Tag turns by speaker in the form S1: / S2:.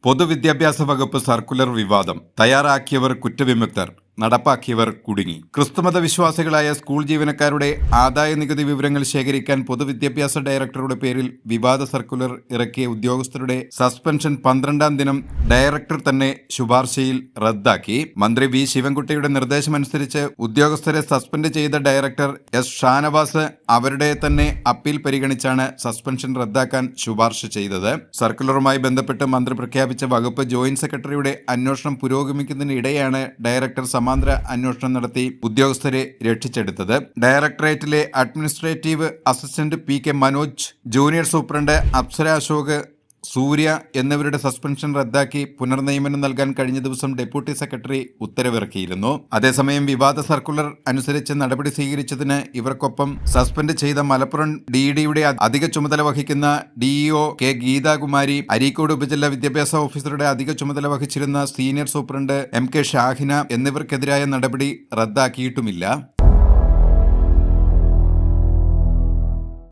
S1: പൊതുവിദ്യാഭ്യാസ വകുപ്പ് സർക്കുലർ വിവാദം. തയ്യാറാക്കിയവർ കുറ്റവിമുക്തർ, നടപ്പാക്കിയവർ കുടുങ്ങി. ക്രിസ്തുമത വിശ്വാസികളായ സ്കൂൾ ജീവനക്കാരുടെ ആദായ നികുതി വിവരങ്ങൾ ശേഖരിക്കാൻ പൊതുവിദ്യാഭ്യാസ ഡയറക്ടറുടെ പേരിൽ വിവാദ സർക്കുലർ ഇറക്കിയ ഉദ്യോഗസ്ഥരുടെ സസ്പെൻഷൻ 12-ാം ദിനം ഡയറക്ടർ തന്നെ ശുപാർശയിൽ റദ്ദാക്കി. മന്ത്രി വി ശിവൻകുട്ടിയുടെ നിർദ്ദേശമനുസരിച്ച് ഉദ്യോഗസ്ഥരെ സസ്പെൻഡ് ചെയ്ത ഡയറക്ടർ എസ് ഷാനവാസ് അവരുടെ തന്നെ അപ്പീൽ പരിഗണിച്ചാണ് സസ്പെൻഷൻ റദ്ദാക്കാൻ ശുപാർശ ചെയ്തത്. സർക്കുലറുമായി ബന്ധപ്പെട്ട് മന്ത്രി പ്രഖ്യാപിച്ച വകുപ്പ് ജോയിന്റ് സെക്രട്ടറിയുടെ അന്വേഷണം പുരോഗമിക്കുന്നതിനിടെയാണ് ഡയറക്ടർ സമാന്തര അന്വേഷണം നടത്തി ഉദ്യോഗസ്ഥരെ രക്ഷിച്ചെടുത്തത്. ഡയറക്ടറേറ്റിലെ administrative assistant P K Manoj, junior superintendent Apsara Ashok, Surya എന്നിവരുടെ സസ്പെൻഷൻ റദ്ദാക്കി പുനർനിയമനം നൽകാൻ കഴിഞ്ഞ ദിവസം ഡെപ്യൂട്ടി സെക്രട്ടറി ഉത്തരവിറക്കിയിരുന്നു. അതേസമയം വിവാദ സർക്കുലർ അനുസരിച്ച് നടപടി സ്വീകരിച്ചതിന് ഇവർക്കൊപ്പം സസ്പെൻഡ് ചെയ്ത മലപ്പുറം ഡിഡിയുടെ അധിക ചുമതല വഹിക്കുന്ന ഡിഇഒ കെ ഗീതാകുമാരി, അരീക്കോട് ഉപജില്ലാ വിദ്യാഭ്യാസ ഓഫീസറുടെ അധിക ചുമതല വഹിച്ചിരുന്ന senior superintendent M K Shahina എന്നിവർക്കെതിരായ നടപടി റദ്ദാക്കിയിട്ടുമില്ല.